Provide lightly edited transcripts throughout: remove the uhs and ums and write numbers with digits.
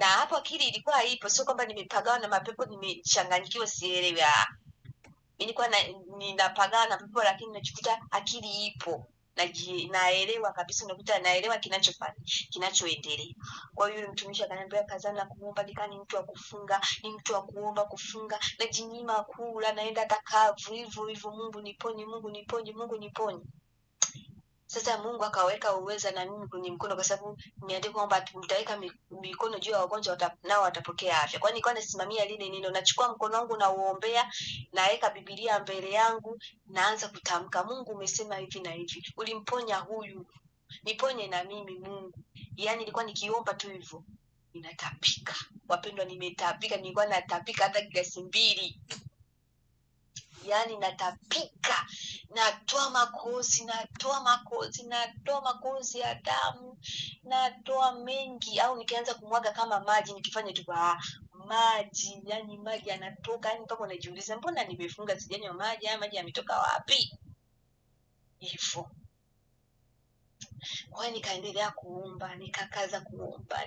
Na hapo akili ilikuwa ipo, sio kwamba nimepagawa na mapepo, nimechanganyikiwa sielewi. Nilikuwa ninapagana na pepo, lakini najikuta akili ipo. Naelewa kabisa, unakuta naelewa kinachoendelea. Kwa hiyo yule mtumishi akaniambia kazana na kuomba, nikani mtu wa kufunga, ni mtu wa kuomba kufunga, na jinyima kula, naenda takavu hivyo, Mungu niponye, Mungu niponye, Mungu niponye. Sasa Mungu akaweka uweza na mimi kwenye mkono, kwa sababu nimeandika kwamba mtaweka mikono juu ya wagonjwa nao watapokea afya. Kwa nilikuwa nasimamia lile neno, nachukua mkono wangu na uombea, naweka Biblia mbele yangu, naanza kutamka, Mungu umesema hivi na hivi, ulimponya huyu, niponye na mimi Mungu. Yaani nilikuwa nikiomba tu hivyo, ninatapika. Wapendwa, nimetapika, nilikuwa natapika hata glasi 2. Yaani natapika, natoa makozi ya damu, natoa mengi, au nikianza kumwaga kama maji, nikifanya tu maji, yani maji yanatoka, yani mpaka unajiuliza mbona nimefunga sijanywa maji, haya maji yametoka wapi? Hivyo. Kwa hiyo nikaendelea kuomba, nikakaza kuomba,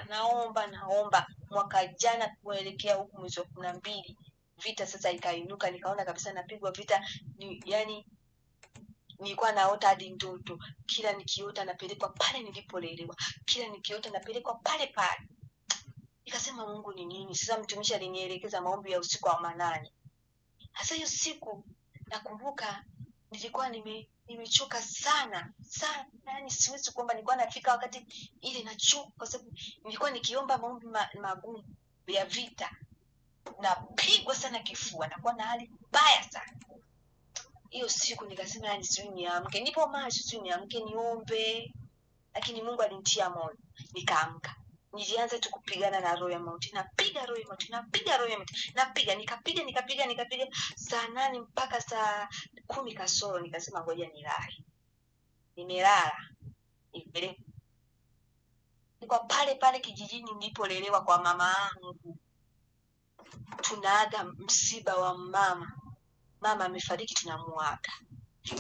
naomba. Mwaka jana kuelekea huku mwezi wa 12, vita sasa ikainuka, nikaona kabisa napigwa vita. Yani nilikuwa naota hadi ndoto, kila nikiota napelekwa pale nilipolelewa, kila nikiota napelekwa pale pale. Nikasema Mungu ni nini? Sasa mtumishi alinielekeza maombi ya usiku wa manane. Sasa hiyo siku nakumbuka nilikuwa nimechoka sana, yani siwezi kuomba. Nilikuwa nafika wakati ile nachoka, kwa sababu nilikuwa nikiomba maombi magumu ya vita, napigwa sana kifua, nakuwa na hali mbaya sana. Hiyo siku nikasema yani sijui niamke, nipo macho sijui niamke niombe, lakini Mungu alinitia moyo, nikaamka. Nilianza tu kupigana na roho ya mauti, napiga roho ya mauti, nikapiga saa 8 mpaka saa 10 kasoro, nikasema ngoja nilale. Nimelala. Nilikuwa pale kijijini nilipolelewa kwa mama yangu. Tunaaga msiba wa mama amefariki, tunamuaga.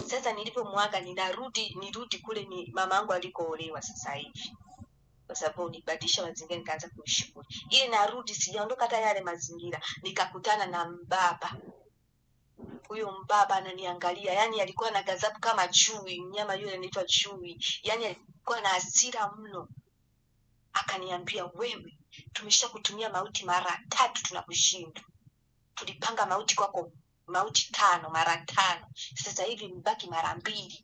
Sasa nilipomwaga nirudi kule ni mama yangu alikoolewa sasa hivi, kwa sababu nibadilisha mazingira, nikaanza kuishi kule. Ile narudi, sijaondoka hata yale mazingira, nikakutana na mbaba. Huyo mbaba ananiangalia, yani alikuwa na ghadhabu kama chui, mnyama yule anaitwa chui. Yani alikuwa na hasira mno. Akaniambia, wewe tumeshakutumia mauti mara 3, tunakushinda. Tulipanga mauti kwako mauti 5 mara 5. Sasa hivi mbaki mara 2.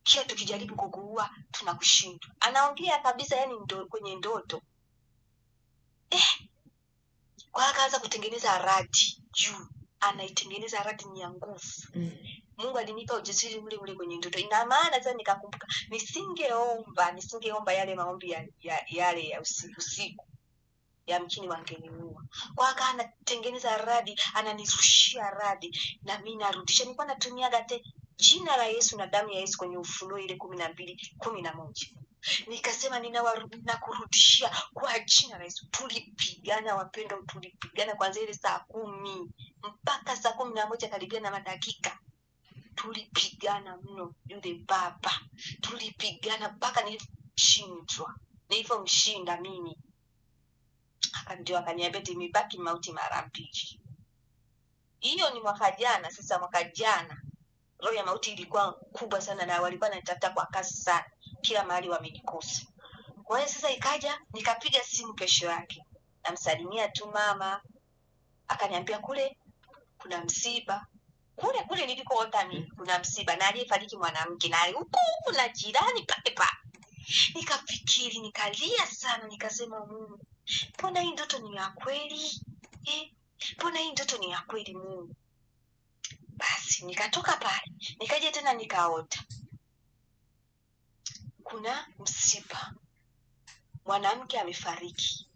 Kila tukijaribu kukuua tunakushinda. Anaongea kabisa, yani kwenye ndoto. Kwa akaanza kutengeneza radi juu. Anaitengeneza radi ni ya nguvu. Mungu alinipa ujasiri ule kwenye ndoto. Ina maana sasa nikakumbuka nisingeomba yale maombi yale ya usiku. Yamkini wangeniua. Kwa aka anatengeneza radi, ananirushia radi, na mimi narudisha. Nilikuwa natumiaga jina la Yesu na damu ya Yesu kwenye Ufunuo ile 12:11. Nikasema ninakurudishia kwa jina la Yesu. Tulipigana wapendwa, tulipigana kuanzia ile saa 10 mpaka saa 11 karibia na madakika. Tulipigana mno yule baba. Tulipigana mpaka nilipomshinda mimi. Ndio akaniambia imebaki mauti mara 2. Hiyo ni mwaka jana. Sasa mwaka jana roho ya mauti ilikuwa kubwa sana, na walikuwa wanatafuta kwa kasi sana, kila mahali wamenikosa. Kwa hiyo sasa ikaja, nikapiga simu kesho yake, namsalimia tu mama. Akaniambia kule kuna msiba, kule nilikoota mimi kuna msiba, na aliyefariki mwanamke, na huko na jirani pale. Nikafikiri, nikalia sana, nikasema Mungu, mbona hii ndoto ni ya kweli? Mbona hii ndoto ni ya kweli Mungu? Basi nikatoka pale, nikaja tena nikaota kuna msiba, mwanamke amefariki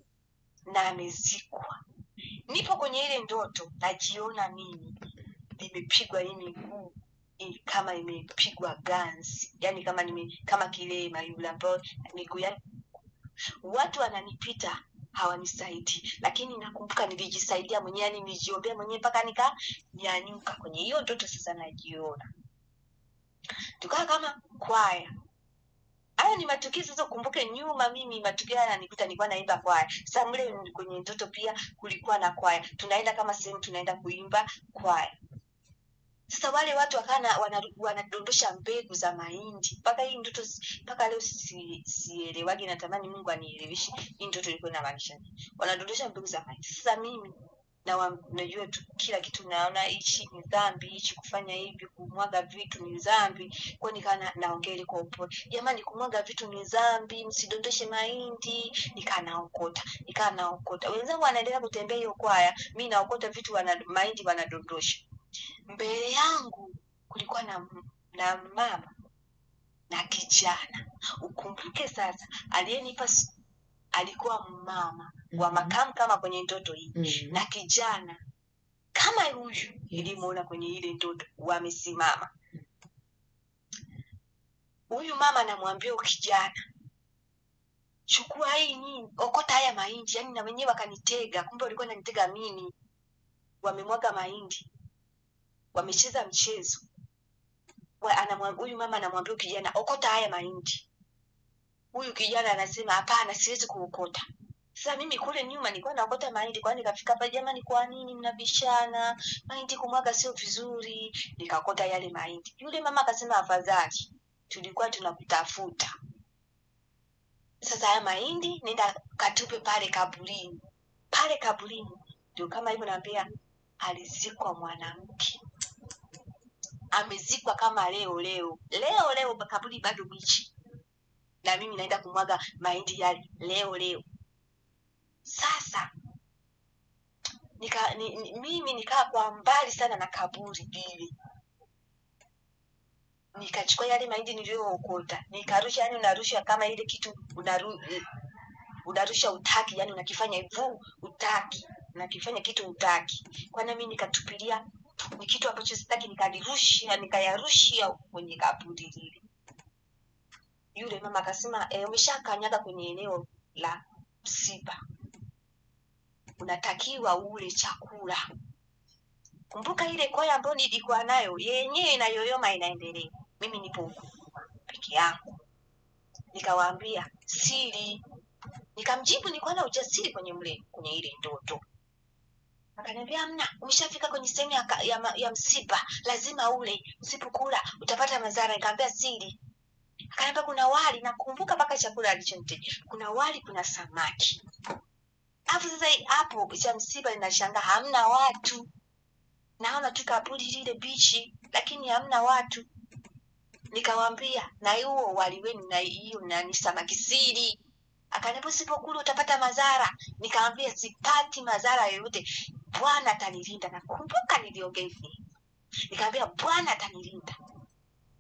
na amezikwa. Nipo kwenye ile ndoto, najiona mimi nimepigwa hii miguu kama imepigwa ganzi, yani kama kilema yule ambao miguu yake watu wananipita hawanisaidii, lakini nakumbuka nilijisaidia mwenyewe, yani nijiombea mwenyewe mpaka nikanyanyuka kwenye hiyo ndoto. Sasa najiona tukaa kama kwaya, Hayo ni matukio sasa. Kumbuke nyuma mimi matukio haya nikuta nilikuwa naimba kwaya. Sasa mle kwenye ndoto pia kulikuwa na kwaya. Tunaenda kama sehemu tunaenda kuimba kwaya. Sasa wale watu wakana wanadondosha mbegu za mahindi. Mpaka hii ndoto mpaka leo sielewagi, natamani Mungu anieleweshe hii ndoto ilikuwa inamaanisha. Wanadondosha mbegu za mahindi. Sasa mimi na najua tu kila kitu, naona hichi ni dhambi, hichi kufanya hivi, kumwaga vitu ni dhambi. Kwa nikana naongea ile kwa upole, jamani, kumwaga vitu ni dhambi, msidondoshe mahindi. Nikaa naokota, wenzangu wanaendelea kutembea hiyo kwaya, mimi naokota vitu, mahindi wanadondosha. Mbele yangu kulikuwa na mama na kijana. Ukumbuke sasa, aliyenipa alikuwa mama wa makamu kama kwenye ndoto hii, na kijana kama huyu nilimuona kwenye ile ndoto, wamesimama. Huyu mama anamwambia kijana, chukua hii nini, okota haya mahindi. Yani na wenyewe wakanitega, kumbe walikuwa wananitega mimi. Wamemwaga mahindi, wamecheza mchezo. Huyu mama anamwambia kijana, okota haya mahindi. Huyu kijana anasema, hapana, siwezi kuokota. Sasa mimi kule nyuma nilikuwa naokota mahindi, kwa nikafika hapa, jamani, kwa nini mnabishana? Mahindi kumwaga sio vizuri. Nikaokota yale mahindi. Yule mama akasema, afadhali tulikuwa tunakutafuta. Sasa haya mahindi nenda katupe pale kaburini. Pale kaburini ndio kama hivyo naambia, alizikwa mwanamke. Amezikwa kama leo kaburi bado bichi. Na mimi naenda kumwaga mahindi yale leo. Sasa mimi nikaa kwa mbali sana na kaburi hili. Nikachukua yale mahindi niliyookota, nikarusha. Yani unarusha kama ile kitu unarusha utaki, yani unakifanya hivyo utaki, unakifanya kitu utaki. Kwa nini mimi nikatupilia ni kitu ambacho sitaki, nikayarushia kwenye kaburi hili. Yule mama akasema, umeshakanyaga kwenye eneo la msiba, unatakiwa ule chakula. Kumbuka ile kwaya ambayo nilikuwa nayo yenyewe na yoyoma inaendelea, mimi nipo peke yangu. Nikawaambia siri, nikamjibu, nilikuwa na ujasiri kwenye ile ndoto. Akaniambia, hamna, umeshafika kwenye sehemu ya msiba, lazima ule, usipokula utapata madhara. Nikamwambia siri. Akaniambia kuna wali, nakumbuka mpaka chakula alichoniteja. Kuna wali, kuna samaki. Hapo sasa hapo cha msiba ninashangaa, hamna watu. Naona tu kaburi lile bichi, lakini hamna watu. Nikawaambia, na huo wali wenu na hiyo na samaki siri. Akaniambia usipokula utapata madhara. Nikamwambia sipati madhara yoyote, Bwana atanilinda. Nakumbuka niliongea hivi. Nikamwambia Bwana atanilinda,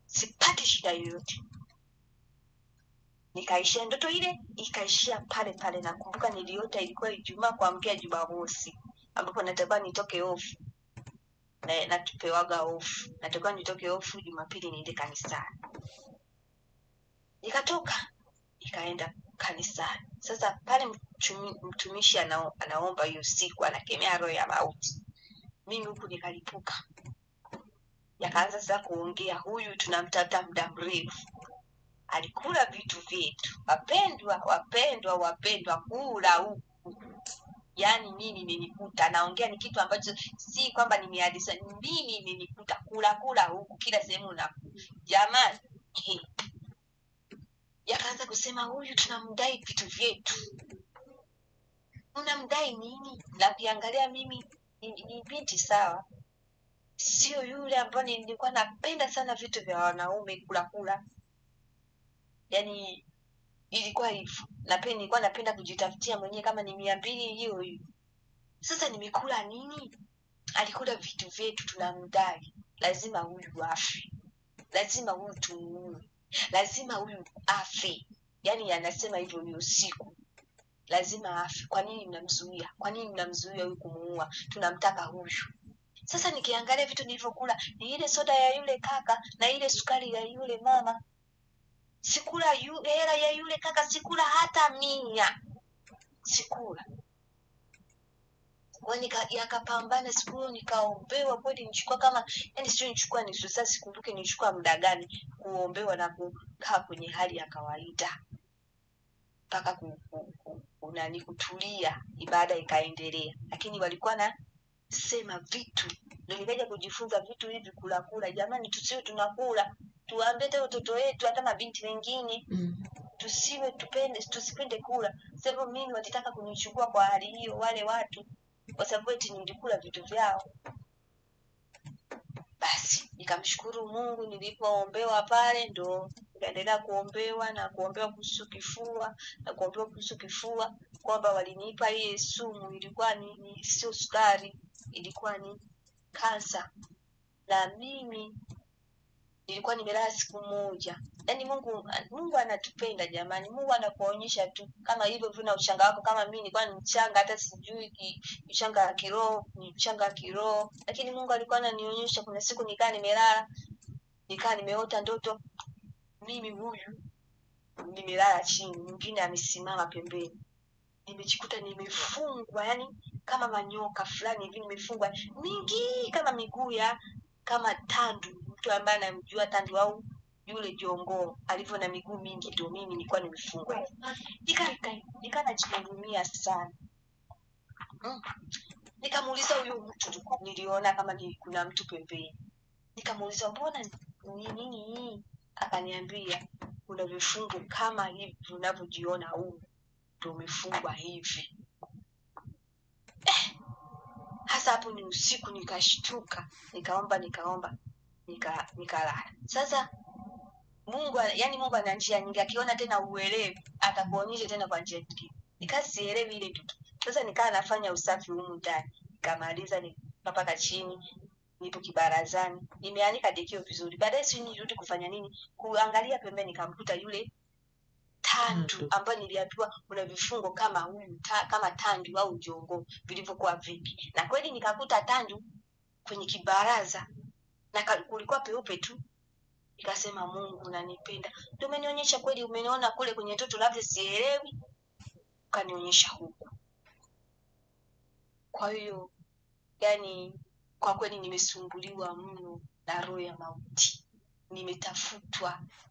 sipati shida yoyote. Nikaishia ndoto ile, ikaishia pale. Nakumbuka niliota ilikuwa Ijumaa kuamkia Jumamosi, ambapo natakiwa nitoke off. Na natupewaga off. Natakiwa nitoke off Jumapili niende kanisani. Nikatoka, nikaenda kanisani. Sasa pale mtumishi anaomba hiyo siku, anakemea roho ya mauti. Mimi huku nikalipuka. Yakaanza sasa kuongea, huyu tunamtafuta muda mrefu, alikula vitu vyetu. Wapendwa, kula huku. Yani mimi nilikuta naongea ni kitu ambacho si kwamba nimehadisa, mimi nilikuta kula huku kila sehemu. Na jamani, yakaanza kusema, huyu tunamdai vitu vyetu. Unamdai nini? Na kiangalia mimi ni binti sawa, sio yule ambaye nilikuwa napenda sana vitu vya wanaume, kula. Yani ilikuwa hivyo. Nilikuwa napenda kujitafutia mwenyewe, kama ni 200 hiyo. Sasa nimekula nini? Alikula vitu vyetu, tunamdai. Lazima huyu afe, lazima huyu tumuue, lazima huyu afe. Yani anasema hivyo hiyo siku, lazima afe. Kwa nini mnamzuia? Huyu kumuua? Tunamtaka huyu. Sasa nikiangalia vitu nilivyokula, ni ile soda ya yule kaka na ile sukari ya yule mama. Sikula hela ya yule kaka, sikula hata 100. Sikula. Kwa yakapambana siku hiyo, nikaombewa kweli, nichukua kama yani sio nichukua ni sasa sikumbuke nichukua muda gani kuombewa na kukaa kwenye hali ya kawaida mpaka kutulia, ibada ikaendelea. Lakini walikuwa na sema vitu, ndio nikaja kujifunza vitu hivi, kula jamani, tusiwe tunakula, tuambie hata watoto wetu, hata mabinti wengine tusipende kula. Sasa mimi walitaka kunichukua kwa hali hiyo wale watu, kwa sababu eti nilikula vitu vyao. Basi nikamshukuru Mungu, nilipoombewa pale ndo nikaendelea kuombewa na kuombewa kuhusu kifua kwamba walinipa ile sumu, ilikuwa ni sio sukari, ilikuwa ni kansa. Na mimi nilikuwa nimelala siku moja. Yaani Mungu anatupenda jamani. Mungu anakuonyesha tu kama hivyo vina uchanga wako. Kama mimi nilikuwa ni mchanga, hata sijui uchanga wa kiroho, ni mchanga wa kiroho. Lakini Mungu alikuwa ananionyesha. Kuna siku nikaa nimelala, nikaa nimeota ndoto mimi huyu nimelala chini, mwingine amesimama pembeni. Nimejikuta nimefungwa, yani kama manyoka fulani hivi nimefungwa mingi, kama miguu ya kama tandu. Mtu ambaye anamjua tandu au yule jongoo alivyo na miguu mingi, ndio mimi nilikuwa nimefungwa. Nikajihurumia sana. Nikamuuliza huyo mtu, niliona kama kuna mtu pembeni. Nikamuuliza mbona ni nini hii? Akaniambia kuna vifungo kama hivi unavyojiona huu ndio umefungwa hivi. Hasa hapo ni usiku, nikashtuka, nikaomba, nikalala. Sasa Mungu ana njia nyingi, akiona tena uelewi atakuonyesha tena kwa njia nyingine. Nikasielewi ile kitu. Sasa nikaa nafanya usafi humu ndani. Nikamaliza nikapaka chini, nipo kibarazani, nimeanika dekio vizuri. Baadaye si nirudi kufanya nini? Kuangalia pembeni, nikamkuta yule tandu ambaye niliambiwa kuna vifungo kama huyu kama tandu au jongo vilivyokuwa vipi. Na kweli nikakuta tandu kwenye kibaraza na kulikuwa peupe tu. Nikasema Mungu unanipenda. Ndio umenionyesha kweli, umeniona kule kwenye ndoto labda sielewi, ukanionyesha huku. Kwa hiyo yani kwa kweli nimesumbuliwa mno na roho ya mauti.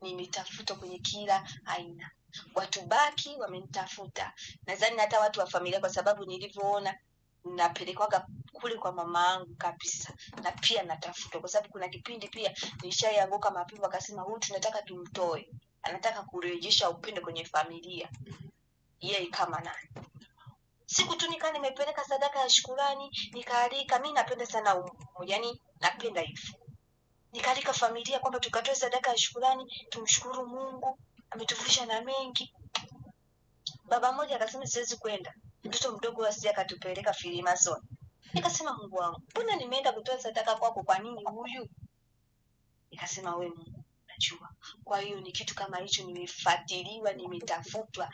Nimetafutwa kwenye kila aina. Watu baki wamenitafuta. Nadhani hata watu wa familia, kwa sababu nilivyoona napelekwaga kule kwa mama yangu kabisa, na pia natafutwa kwa sababu kuna kipindi pia nishaanguka mapema, akasema huyu tunataka tumtoe, anataka kurejesha upendo kwenye familia. Yeye kama nani? Siku tu nikaa nimepeleka sadaka ya shukrani, nikaalika. Mimi napenda sana yani napenda hivi. Nikaalika familia kwamba tukatoe sadaka ya shukrani, tumshukuru Mungu, ametufundisha na mengi. Baba mmoja akasema siwezi kwenda, mtoto mdogo asije akatupeleka Freemason. Nikasema Mungu wangu, mbona nimeenda kutoa sadaka kwako, kwa nini huyu? Nikasema wewe Mungu unajua. Kwa hiyo ni kitu kama hicho, nimefuatiliwa, nimetafutwa.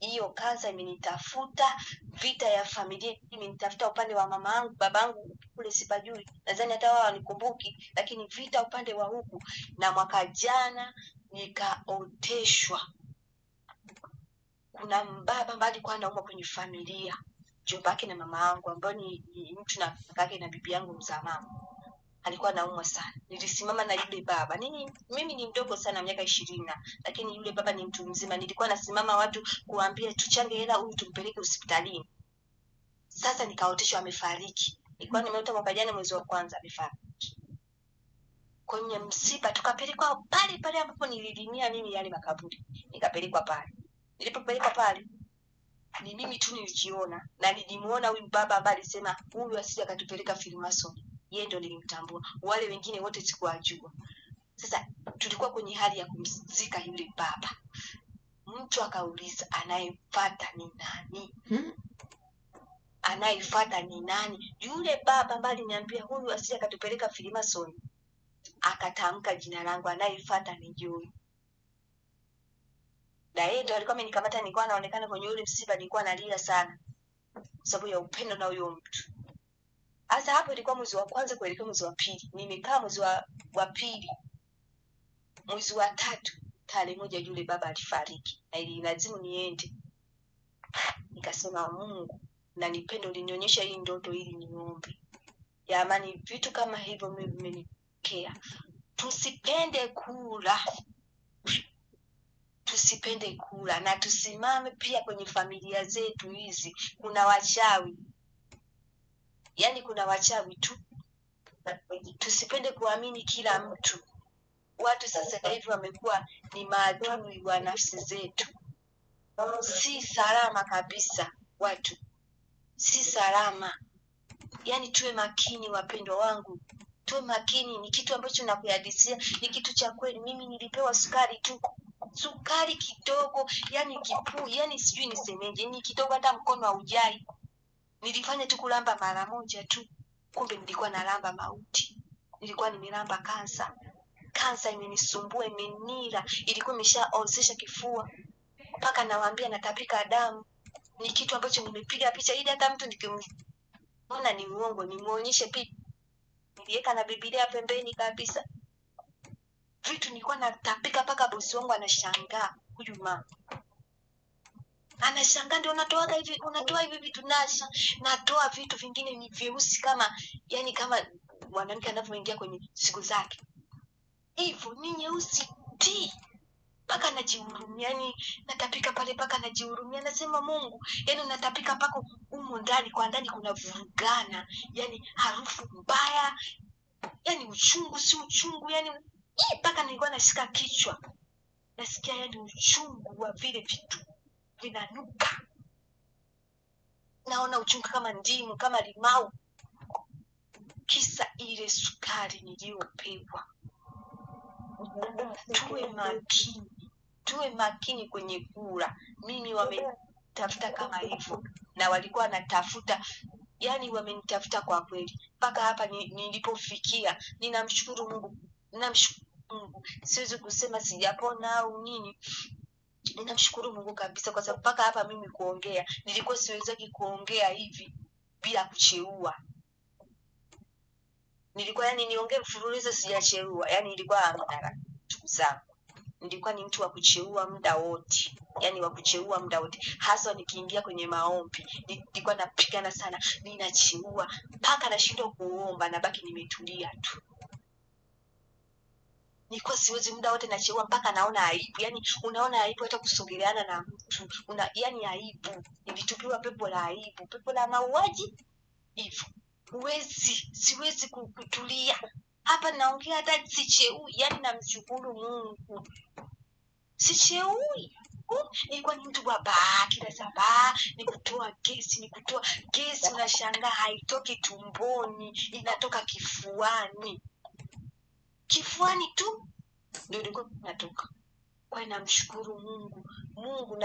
Hiyo kansa imenitafuta, vita ya familia imenitafuta, upande wa mama yangu, baba yangu kule sipajui. Nadhani hata wao wanikumbuki, lakini vita upande wa huku. Na mwaka jana nikaoteshwa. Kuna mbaba ambaye alikuwa anaumwa kwenye familia, jobaki na mama yangu ambao ni mtu na kake na bibi yangu mzamama. Alikuwa anaumwa sana. Nilisimama na yule baba. Mimi ni mdogo sana, miaka 20, lakini yule baba ni mtu mzima. Nilikuwa nasimama watu kuambia tuchange hela huyu tumpeleke hospitalini. Sasa nikaoteshwa amefariki. Nilikuwa nimeota mwaka jana mwezi wa kwanza amefariki. Kwenye msiba tukapelekwa pale ambapo nililimia mimi yale makaburi. Nikapelekwa pale. Nilipopelekwa pale ni mimi tu nilijiona, na nilimuona huyu baba ambaye alisema huyu asije akatupeleka Freemason. Yeye ndo nilimtambua. Wale wengine wote sikuwajua. Sasa tulikuwa kwenye hali ya kumzika yule baba. Mtu akauliza anayefuata ni nani? Anayefuata ni nani? Yule baba ambaye aliniambia huyu asije akatupeleka Freemason, akatamka jina langu, anayefuata ni Joy. Na yeye ndo alikuwa amenikamata, nilikuwa naonekana kwenye yule msiba, nilikuwa nalia sana sababu ya upendo na huyo mtu. Sasa hapo ilikuwa mwezi wa kwanza kuelekea mwezi wa pili. Nimekaa mwezi wa pili. Mwezi wa 3 tarehe 1 yule baba alifariki. Na ili lazima niende. Nikasema Mungu, na nipende, ulinionyesha hii ndoto ili niombe. Jamani, vitu kama hivyo mimi vimenikea. Tusipende kula na tusimame pia kwenye familia zetu hizi. Kuna wachawi, yani kuna wachawi tu. Tusipende kuamini kila mtu. Watu sasa hivi wamekuwa ni maadui wa nafsi zetu. Si salama kabisa, watu si salama. Yani tuwe makini, wapendwa wangu, tuwe makini. Ni kitu ambacho nakuyadisia, ni kitu cha kweli. Mimi nilipewa sukari tu, sukari kidogo, yani kipuu, yani sijui nisemeje, ni kidogo, hata mkono haujai. Nilifanya tu kulamba mara moja tu, kumbe nilikuwa nalamba mauti. Nilikuwa nimelamba kansa. Kansa imenisumbua, imenira, ilikuwa imeshaozesha kifua, mpaka nawaambia natapika damu. Ni kitu ambacho nimepiga picha ili hata mtu nikimwona ni uongo nimuonyeshe picha. Niliweka na Biblia pembeni kabisa. Vitu nilikuwa natapika mpaka bosi wangu anashangaa, huyu mama anashangaa, ndio unatoa hivi vitu. Natoa vitu vingine ni vyeusi kama, yani kama mwanamke anavyoingia kwenye siku zake hivyo, ni nyeusi ti, mpaka najihurumia. Yani natapika pale mpaka najihurumia, nasema Mungu, yani unatapika mpaka humo ndani, kwa ndani kuna vurugana, yani harufu mbaya, yani uchungu si uchungu, yani mpaka nilikuwa nashika kichwa, nasikia yani uchungu wa vile vitu vinanuka. Naona uchungu kama ndimu, kama limau, kisa ile sukari niliyopewa. Tuwe makini kwenye kula. Mimi wametafuta kama hivyo, na walikuwa wanatafuta, yani wamenitafuta kwa kweli mpaka hapa nilipofikia. Ninamshukuru Mungu, siwezi kusema sijapona au nini. Ninamshukuru Mungu kabisa, kwa sababu mpaka hapa mimi kuongea, nilikuwa siwezeki kuongea hivi bila kucheua. Nilikuwa yani niongee mfululizo sijacheua, yani nilikuwa hamna ndugu zangu. Nilikuwa ni mtu wa kucheua muda wote, yani wa kucheua muda wote, hasa nikiingia kwenye maombi. Nilikuwa napigana sana, ninacheua mpaka nashindwa kuomba, nabaki nimetulia tu. Nilikuwa siwezi, muda wote nacheua mpaka naona aibu. Yani unaona aibu hata kusogeleana na mtu, yani aibu. Nilitupiwa pepo la aibu, pepo la mauaji hivyo. Siwezi kutulia. Hapa naongea hata sicheui, yani namshukuru Mungu. Sicheui. Nilikuwa ni mtu wa kila saa ni kutoa gesi, unashangaa haitoki tumboni, inatoka kifuani. Kifuani tu ndio ilikuwa inatoka. Kwa namshukuru Mungu,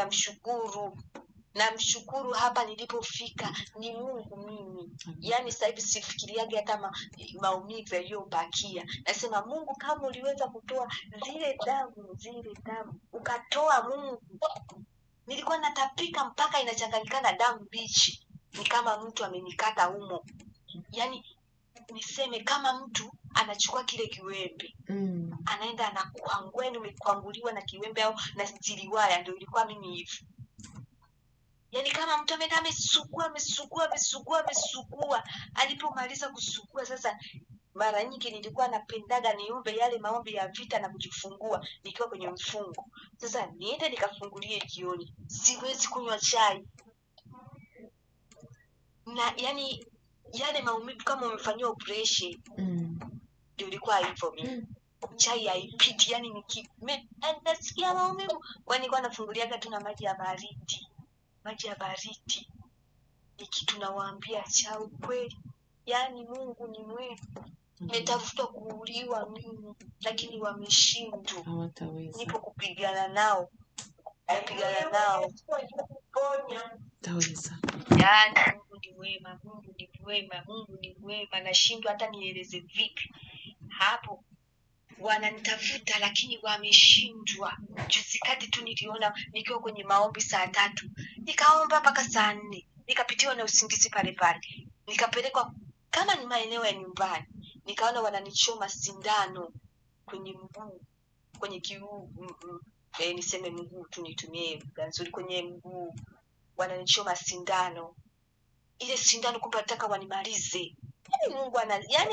namshukuru hapa nilipofika ni Mungu mimi. Yani sasa hivi sifikiriage hata maumivu yaliyobakia. Nasema Mungu, kama uliweza kutoa zile damu ukatoa Mungu. Nilikuwa natapika mpaka inachanganyikana damu bichi, ni kama mtu amenikata humo. Yani niseme kama mtu anachukua kile kiwembe anaenda anakuangua, nimekwanguliwa na kiwembe au na stiliwaya, ndio ilikuwa mimi hivi. Yani kama mtu ameenda amesugua, alipomaliza kusugua sasa, mara nyingi nilikuwa napendaga niombe yale maombi ya vita na kujifungua nikiwa kwenye mfungo. Sasa niende nikafungulie jioni, siwezi kunywa chai. Na yani yale maumivu kama umefanywa operation. Ndio ilikuwa hivyo mimi. Chai haipiti, yani nasikia maumivu. Kwani nilikuwa nafunguliaga tu na maji ya baridi. Ni kitu nawaambia cha ukweli. Yani Mungu ni mwema. Nimetafuta kuuliwa mimi, lakini wameshindwa. Hawataweza. Nipo kupigana nao. Napigana nao. Taweza. Yani Mungu ni mwema. Nashindwa hata nieleze vipi. Hapo wananitafuta lakini wameshindwa. Juzi kati tu niliona nikiwa kwenye maombi saa 3. Nikaomba mpaka saa 4. Nikapitiwa na usingizi pale. Nikapelekwa kama ni maeneo ya nyumbani. Nikaona wananichoma sindano kwenye mguu, kwenye kiuno, niseme mguu tu nitumie lugha nzuri, kwenye mguu wananichoma sindano. ile sindano kumbe anataka wanimalize. Yaani Mungu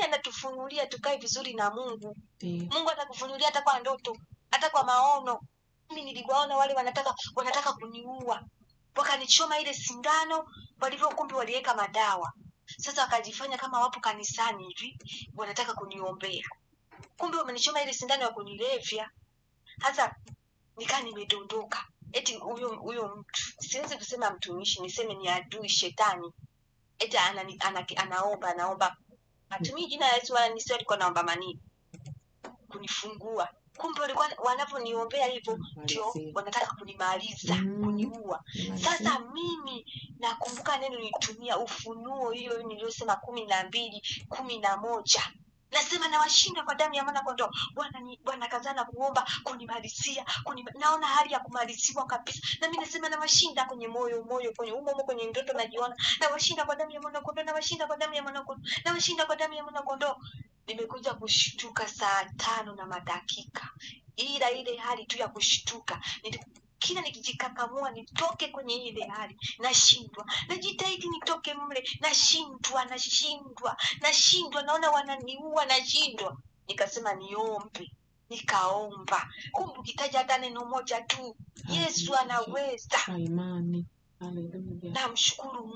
anatufunulia tukae vizuri na Mungu. Mungu atakufunulia hata kwa ndoto, hata kwa maono. Mimi niliwaona wale wanataka kuniua. Wakanichoma ile sindano, walivyo kumbe waliweka madawa. Sasa wakajifanya kama wapo kanisani hivi, wanataka kuniombea. Kumbe wamenichoma ile sindano ya kunilevya. Hata nikaa nimedondoka. Eti huyo mtu, siwezi kusema mtumishi, niseme ni adui shetani. Eti anaomba. Hatumii jina la Yesu wala nisi alikuwa naomba manini kunifungua. Kumbe walikuwa wanaponiombea hivyo ndio wanataka kunimaliza, kuniua. Sasa mimi nakumbuka neno nilitumia Ufunuo hiyo niliyosema 12:11. Nasema nawashinda kwa damu ya mwana kondoo. Bwana kazana kuomba kunimalizia, naona hali ya kumaliziwa kabisa. Na mimi nasema nawashinda kwenye moyo, kwenye umo, kwenye ndoto najiona. Nawashinda kwa damu ya mwana kondoo, nawashinda kwa damu ya mwana kondoo, nawashinda kwa damu ya mwana kondoo. Nimekuja kushtuka saa 5 na madakika. Ila ile hali tu ya kushtuka, kila nikijikakamua nitoke kwenye ile hali, nashindwa. Najitahidi nitoke mle, nashindwa. Naona wananiua, nashindwa. Nikasema niombe. Nikaomba. Kumbe ukitaja hata neno moja tu, Yesu anaweza. Imani. Haleluya. Namshukuru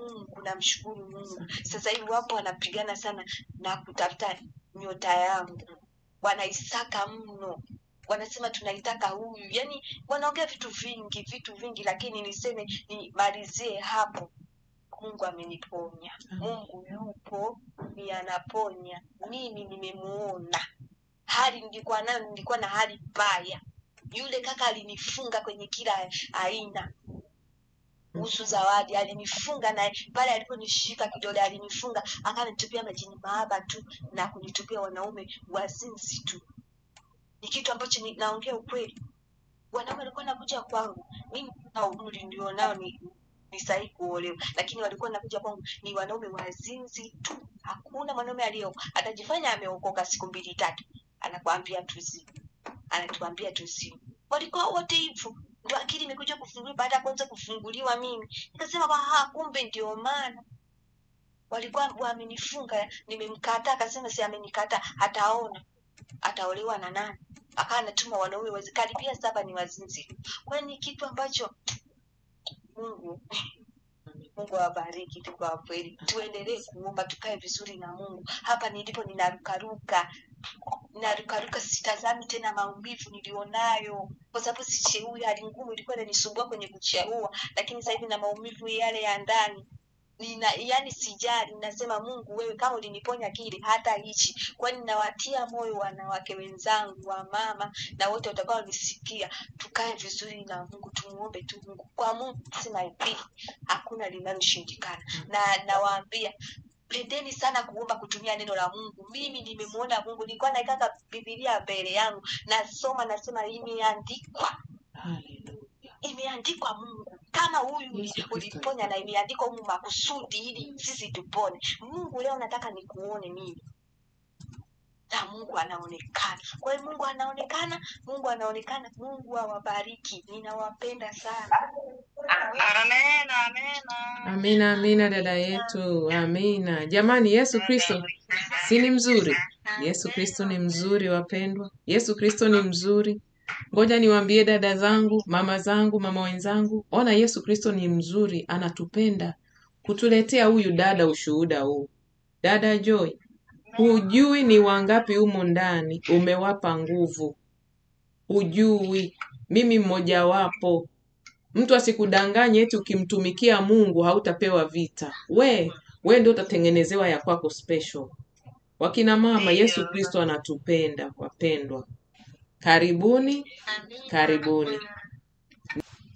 Mungu. Sasa hivi wapo wanapigana sana na kutafuta nyota yangu. Wanaisaka mno. Wanasema tunaitaka huyu. Yaani wanaongea vitu vingi, lakini niseme nimalizie hapo. Mungu ameniponya. Mungu yupo, ni anaponya. Mimi nimemuona. Hali nilikuwa na hali mbaya. Yule kaka alinifunga kwenye kila aina. Usu Zawadi alinifunga, na pale aliponishika kidole alinifunga, akanitupia majini mahaba tu na kunitupia wanaume wazinzi tu. Ni kitu ambacho naongea ukweli. Wanaume walikuwa nakuja kwangu, mimi na umri ndio nao ni sahihi kuolewa, lakini walikuwa nakuja kwangu ni wanaume wazinzi tu. Hakuna mwanaume atajifanya ameokoka siku 2-3 anatuambia tuzi. Walikuwa wote hivyo. Ndio akili imekuja kufunguliwa baada ya kwanza kufunguliwa mimi. Nikasema kumbe ndio maana walikuwa wamenifunga. Nimemkataa, akasema si amenikataa, ataolewa na nani? Akawa anatuma wanaume wazikali pia 7 ni wazinzi. Kwa ni kitu ambacho Mungu awabariki tu kwa kweli. Tuendelee kuomba, tukae vizuri na Mungu. Hapa nilipo ninarukaruka, sitazami tena maumivu nilionayo. Kwa sababu sicheui, hali ngumu ilikuwa inanisumbua kwenye kucheua, lakini sasa hivi na maumivu yale ya ndani. Yani sijali, nasema Mungu wewe kama uliniponya kile hata hichi. Kwani nawatia moyo wanawake wenzangu, wa mama na wote watakao nisikia, tukae vizuri na Mungu, tumuombe tu Mungu. Kwa Mungu sema hivi, hakuna linaloshindikana. Na nawaambia pendeni sana kuomba, kutumia neno la Mungu. Mimi nimemuona Mungu, nilikuwa naikaka Biblia mbele yangu, nasema imeandikwa. Imeandikwa Mungu kama huyu uliponya, na imeandikwa humu makusudi ili sisi tupone. Mungu leo nataka nikuone mimi. Na Mungu anaonekana. Kwa hiyo Mungu anaonekana. Mungu awabariki. Ninawapenda sana. Amina dada yetu. Amina. Jamani, Yesu Kristo si ni mzuri? Yesu Kristo ni mzuri wapendwa. Yesu Kristo ni mzuri. Ngoja niwaambie dada zangu, mama wenzangu, ona Yesu Kristo ni mzuri, anatupenda. Kutuletea huyu dada ushuhuda huu. Dada Joy, hujui ni wangapi humu ndani umewapa nguvu. Hujui, mimi mmoja wapo. Mtu asikudanganye eti ukimtumikia Mungu hautapewa vita. We ndio utatengenezewa ya kwako special. Wakina mama, Yesu Kristo anatupenda wapendwa. Karibuni.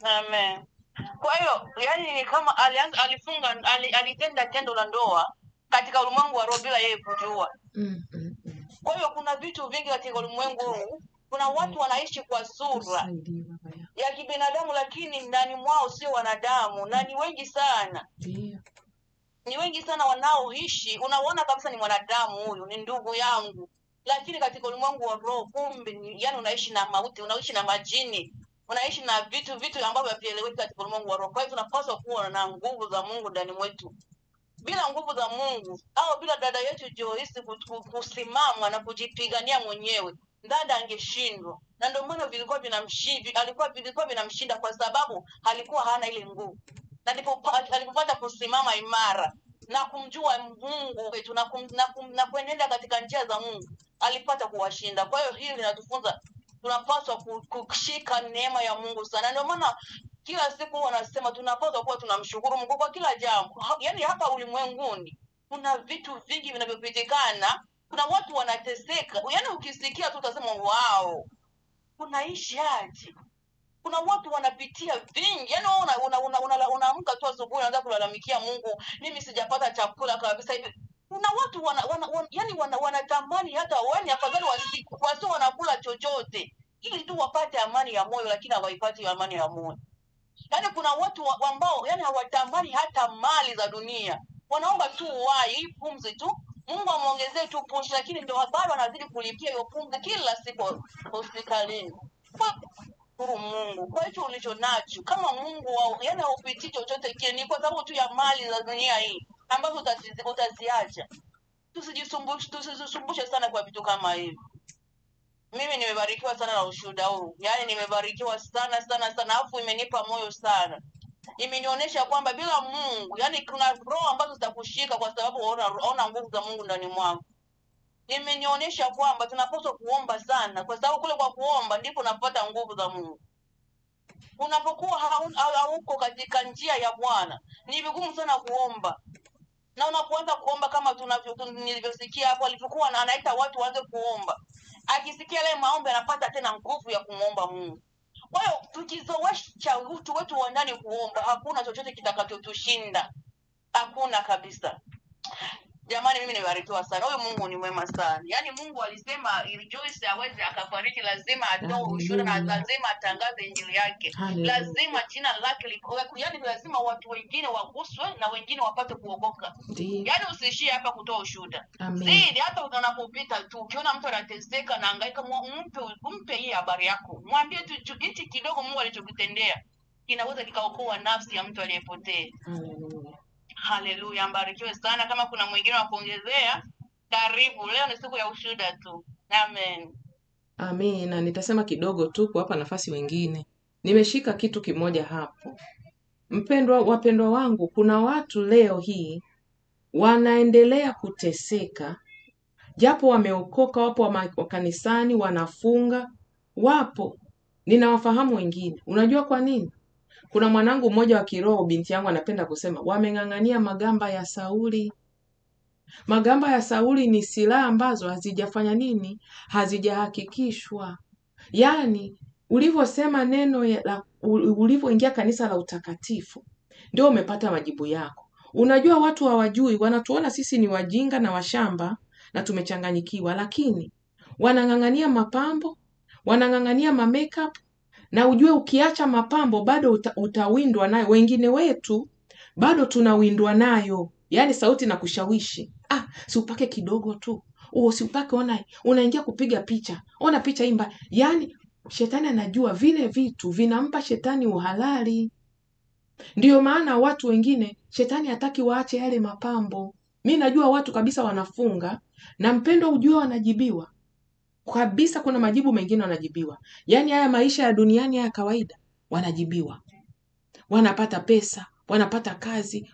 Amen. Kwa hiyo yani ni kama alitenda tendo la ndoa katika ulimwengu wa roho bila yeye kujua. Kwa hiyo kuna vitu vingi katika ulimwengu huu. Kuna watu wanaishi kwa sura ya kibinadamu, lakini ndani mwao sio wanadamu, na ni wengi sana. Ni wengi sana wanaoishi, unaona kabisa ni mwanadamu huyu, ni ndugu yangu. Lakini katika ulimwengu wa roho kumbe yani unaishi na mauti, unaishi na majini, unaishi na vitu ambavyo havieleweki katika ulimwengu wa roho. Kwa hiyo tunapaswa kuwa na nguvu za Mungu ndani mwetu. bila nguvu za Mungu au bila dada yetu Joyce kusimama na kujipigania mwenyewe, dada angeshindwa. Na ndio maana vilikuwa vinamshinda kwa sababu alikuwa hana ile nguvu. Na alipopata kusimama imara na kumjua Mungu wetu na kuenenda katika njia za Mungu, alipata kuwashinda. Kwa hiyo hili linatufunza tunapaswa kushika neema ya Mungu sana. Ndio maana kila siku wanasema tunapaswa kuwa tunamshukuru Mungu kwa kila jambo. Yaani hapa ulimwenguni kuna vitu vingi vinavyopitikana, kuna watu wanateseka. Yaani ukisikia tu utasema wow, kunaishi aje? Kuna watu wanapitia vingi. Yaani unaamka tu asubuhi unaanza kulalamikia Mungu, mimi sijapata chakula kabisa hivi. Kuna watu wanatamani hata wani afadhali wasio wanakula chochote ili tu wapate amani ya moyo, lakini hawaipati amani ya moyo. Yaani kuna watu ambao hawatamani hata mali za dunia. Wanaomba tu uhai, hii pumzi tu. Mungu amuongezee tu pumzi, lakini ndio bado anazidi kulipia hiyo pumzi kila siku hospitalini. Kwa Mungu, kwa hicho ulicho nacho, kama Mungu haupitii chochote kile, ni kwa sababu tu ya mali za dunia hii ambazo utaziacha. Tusijisumbushe sana kwa vitu kama hivi. Mimi nimebarikiwa sana na ushuhuda huu. Yaani nimebarikiwa sana sana sana, afu imenipa moyo sana. Imenionyesha kwamba bila Mungu, yaani kuna roho ambazo zitakushika kwa sababu unaona nguvu za Mungu ndani mwako. Imenionyesha kwamba tunapaswa kuomba sana, kwa sababu kule kwa kuomba ndipo unapata nguvu za Mungu. Unapokuwa hauko katika njia ya Bwana, ni vigumu sana kuomba. Na unapoanza kuomba kama nilivyosikia hapo alipokuwa anaita watu waanze kuomba, akisikia ile maombi anapata tena nguvu ya kumuomba Mungu. Kwa hiyo tukizowesha utu wetu wa ndani kuomba, hakuna chochote kitakachotushinda. Hakuna kabisa. Jamani, mimi nimebarikiwa sana. Huyu Mungu ni mwema sana. Yaani Mungu alisema Joyce aweze akafariki, lazima atoe ushuhuda na lazima atangaze injili yake. Lazima jina lake yaani lazima watu wengine waguswe na wengine wapate kuokoka. Yaani usishie hapa kutoa ushuhuda. Zidi hata unapopita tu ukiona mtu anateseka na hangaika, mpe hii habari yako. Mwambie tu hichi kidogo Mungu alichokutendea kinaweza kikaokoa nafsi ya mtu aliyepotea. Haleluya, mbarikiwe sana. Kama kuna mwingine wa kuongezea, karibu. Leo ni siku ya ushuhuda tu. Amen. Amen. Na nitasema kidogo tu kuwapa nafasi wengine. Nimeshika kitu kimoja hapo. Wapendwa wangu, kuna watu leo hii wanaendelea kuteseka. Japo wameokoka, wapo wa kanisani, wanafunga, wapo. Ninawafahamu wengine. Unajua kwa nini? Kuna mwanangu mmoja wa kiroho, binti yangu anapenda kusema, wameng'ang'ania magamba ya Sauli. Magamba ya Sauli ni silaha ambazo hazijafanya nini? Hazijahakikishwa. Yaani, ulivyosema neno ulivyoingia kanisa la utakatifu, ndio umepata majibu yako. Unajua watu hawajui, wanatuona sisi ni wajinga na washamba na tumechanganyikiwa, lakini wanang'ang'ania mapambo, wanang'ang'ania makeup. Na ujue ukiacha mapambo bado utawindwa nayo. Wengine wetu bado tunawindwa nayo. Yaani sauti na kushawishi. Si upake kidogo tu. Si upake, unaingia kupiga picha. Ona picha imba. Yaani shetani anajua vile vitu vinampa shetani uhalali. Ndiyo maana watu wengine shetani hataki waache yale mapambo. Mimi najua watu kabisa wanafunga na mpendo ujue wanajibiwa. Kabisa kuna majibu mengine wanajibiwa. Yaani haya maisha ya duniani ya kawaida wanajibiwa. Wanapata pesa, wanapata kazi,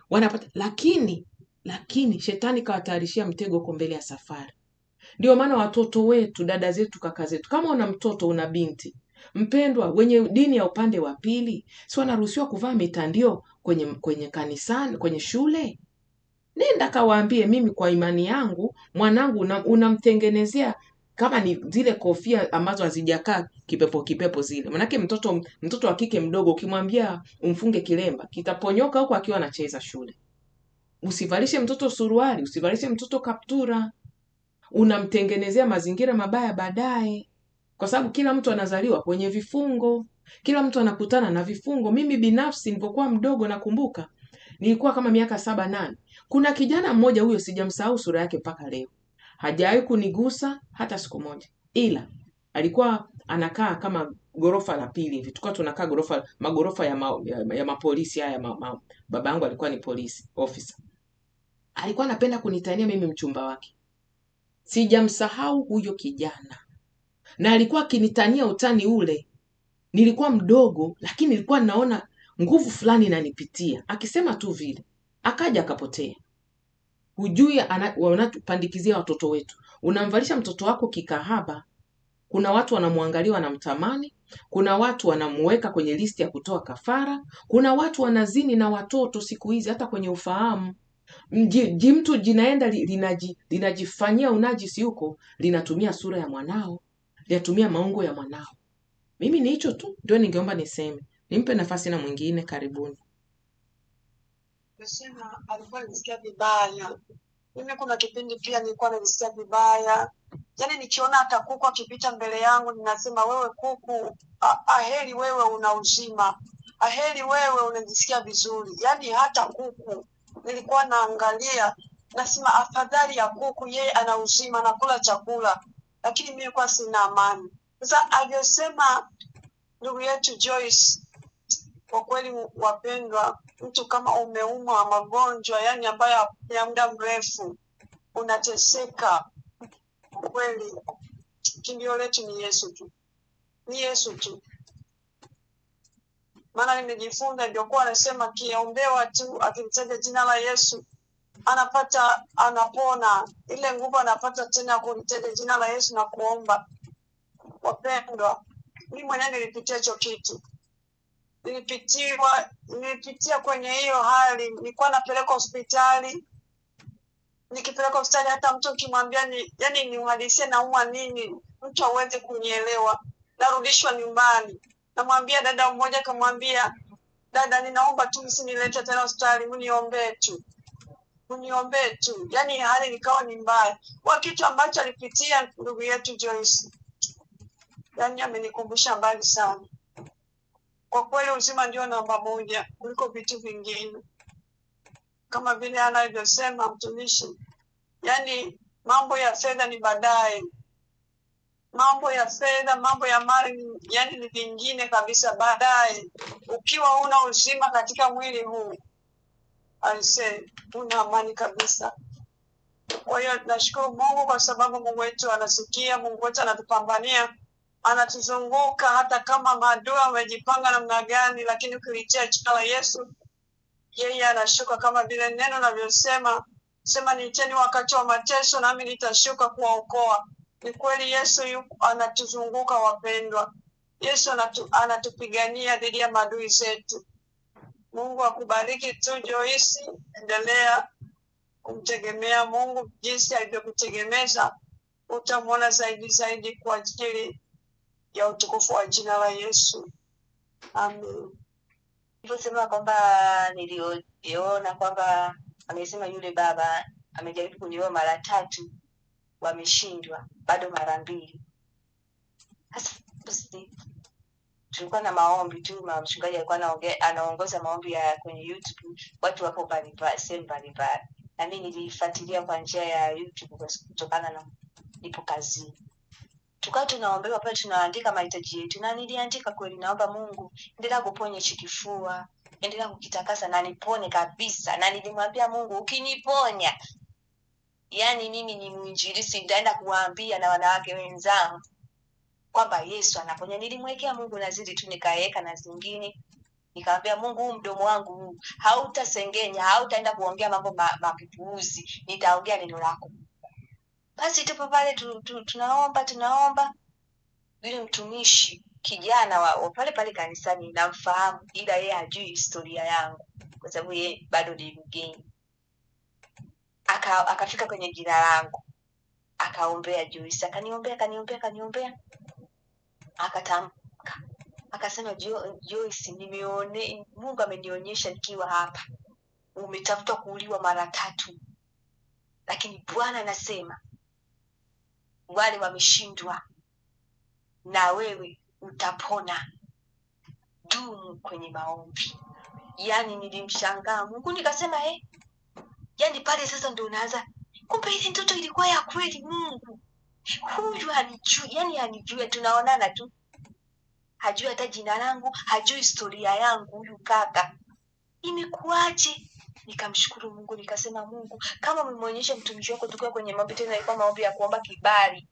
lakini shetani kawatayarishia mtego kwa mbele ya safari. Ndio maana watoto wetu, dada zetu, kaka zetu, kama una mtoto, una binti, mpendwa, wenye dini ya upande wa pili, si wanaruhusiwa kuvaa mitandio kwenye kanisani, kwenye shule? Nenda kawaambie, mimi kwa imani yangu mwanangu unamtengenezea kama ni zile kofia ambazo hazijakaa kipepo zile. Manake mtoto wa kike mdogo ukimwambia umfunge kilemba, kitaponyoka huko akiwa anacheza shule. Usivalishe mtoto suruali, usivalishe mtoto kaptura. Unamtengenezea mazingira mabaya baadaye. Kwa sababu kila mtu anazaliwa kwenye vifungo. Kila mtu anakutana na vifungo. Mimi binafsi nilipokuwa mdogo nakumbuka, nilikuwa kama miaka 7-8. Kuna kijana mmoja, huyo sijamsahau sura yake mpaka leo. Hajawahi kunigusa hata siku moja. Ila alikuwa anakaa kama gorofa la pili hivi. Tulikuwa tunakaa magorofa ya mapolisi haya. Baba yangu alikuwa ni police officer. alikuwa anapenda kunitania mimi mchumba wake. Sijamsahau huyo kijana. Na alikuwa akinitania utani ule. Nilikuwa mdogo, lakini nilikuwa naona nguvu fulani inanipitia. Akisema tu vile, akaja akapotea. Hujui wanatupandikizia watoto wetu. Unamvalisha mtoto wako kikahaba, kuna watu wanamwangalia wanamtamani, kuna watu wanamuweka kwenye listi ya kutoa kafara, kuna watu wanazini na watoto siku hizi hata kwenye ufahamu. Mtu jinaenda linajifanyia unajisi huko, linatumia sura ya mwanao, linatumia maungo ya mwanao. Mimi ni hicho tu ndio ningeomba niseme. Nimpe nafasi na mwingine, karibuni. Nasema alikuwa anisikia vibaya. Mimi kuna kipindi pia nilikuwa najisikia vibaya. Yaani nikiona hata kuku akipita mbele yangu ninasema wewe kuku, aheri wewe una uzima. Aheri wewe unajisikia vizuri. Yaani hata kuku nilikuwa naangalia nasema afadhali ya kuku, yeye ana uzima na kula chakula. Lakini mimi kwa sina amani. Sasa alivyosema ndugu yetu Joyce, kwa kweli wapendwa, mtu kama umeumwa magonjwa yani ambayo ya muda mrefu unateseka, kweli kimbio letu ni Yesu tu. Ni Yesu tu. Maana nimejifunza ndio kwa anasema kiombewa tu akimtaja jina la Yesu anapona. Ile nguvu anapata tena kumtaja jina la Yesu na kuomba. Wapendwa, mimi mwenyewe nilipitia hicho kitu. Nilipitia kwenye hiyo hali. Nilikuwa napeleka hospitali. Nikipeleka hospitali hata mtu ukimwambia yani niuhadisie naumwa nini, mtu hawezi kunielewa. Narudishwa nyumbani. Namwambia dada mmoja, akamwambia dada, ninaomba tu msinilete tena hospitali, mniombee tu. Mniombee tu. Yani hali nikawa ni mbaya. Kwa kitu ambacho alipitia ndugu yetu Joyce, yani amenikumbusha mbali sana. Kwa kweli uzima ndio namba moja kuliko vitu vingine. Kama vile anavyosema mtumishi, yani mambo ya fedha ni baadaye. Mambo ya fedha, mambo ya mali yani ni vingine kabisa baadaye. Ukiwa una uzima katika mwili huu, aise, una amani kabisa. Kwa hiyo nashukuru Mungu kwa sababu Mungu wetu anasikia, Mungu wetu anatupambania, anatuzunguka hata kama maadui wamejipanga namna gani, lakini ukilitia jina la Yesu, yeye anashuka kama vile neno linavyosema, sema niiteni wakati wa mateso nami nitashuka kuwaokoa. Ni kweli Yesu anatuzunguka wapendwa. Yesu anatupigania dhidi ya maadui zetu. Mungu akubariki tu Joyce, endelea kumtegemea Mungu jinsi alivyokutegemeza, utamwona zaidi kwa ajili ya utukufu wa jina la Yesu. Amen. Niliposema kwamba niliona kwamba amesema yule baba amejaribu kunioa mara 3, wameshindwa, bado mara 2. Sasa tulikuwa na maombi tu, mchungaji alikuwa anaongoza maombi ya kwenye YouTube, watu wako mbalimbali. Na mimi nilifuatilia kwa njia ya YouTube kutokana na nipo kazini. Tukawa tunaombewa pale, tunaandika mahitaji yetu, na niliandika kweli, naomba Mungu endelea kuponya kifua, endelea kukitakasa na nipone kabisa. Na nilimwambia Mungu, ukiniponya, yani mimi ni mwinjilisti, nitaenda kuwaambia na wanawake wenzangu kwamba Yesu anaponya. Nilimwekea Mungu nazidi tu, nikaeka na zingine. Nikamwambia Mungu, mdomo wangu hautasengenya, hautaenda kuongea mambo mapipuuzi, nitaongea neno lako. Basi tupo pale tunaomba. Yule mtumishi kijana wa pale kanisani namfahamu, ila yeye hajui historia yangu kwa sababu yeye bado ni mgeni. Akafika kwenye jina langu, akaombea Joyce, akaniombea. Akatamka, akasema Joyce, Mungu amenionyesha nikiwa hapa umetafuta kuuliwa mara 3, lakini Bwana anasema wale wameshindwa na wewe utapona. Dumu kwenye maombi. Yani nilimshangaa Mungu, nikasema yani pale sasa ndio unaanza, kumbe ile ndoto ilikuwa ya kweli. Mungu huyu anijua, tunaonana tu, hajui hata jina langu, hajui historia yangu. Huyu kaka imekuaje? Nikamshukuru Mungu, nikasema Mungu, kama umemwonyesha mtumishi wako tukiwa kwenye maombi, tena ilikuwa maombi ya kuomba kibali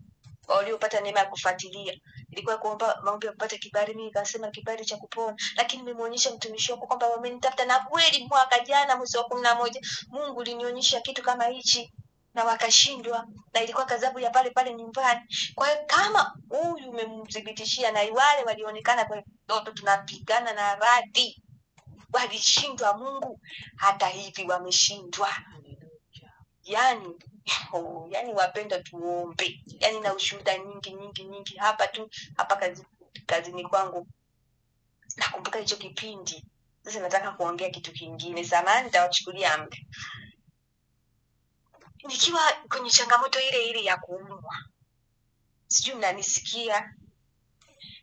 kwa waliopata neema ya kufuatilia, ilikuwa kuomba maombi ya kupata kibali. Mimi nikasema kibali cha kupona, lakini nimemwonyesha mtumishi wako kwamba wamenitafuta, na kweli mwaka jana mwezi wa 11 Mungu alinionyesha kitu kama hichi na wakashindwa, na ilikuwa kadhabu ya pale pale nyumbani. Kwa hiyo kama huyu umemthibitishia, na wale walionekana kwa ndoto tunapigana na radi walishindwa, Mungu hata hivi wameshindwa. Yani wapenda tuombe. Yani na ushuhuda nyingi hapa kazini kwangu. Nakumbuka hicho kipindi. Sasa nataka kuongea kitu kingine. Samahani, nitawachukulia muda. Nikiwa kwenye changamoto ile ya kuumwa. Sijui mnanisikia?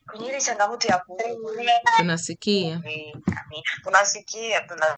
Kwenye ile changamoto ya kuumwa. Tunasikia. Amina. Tunasikia.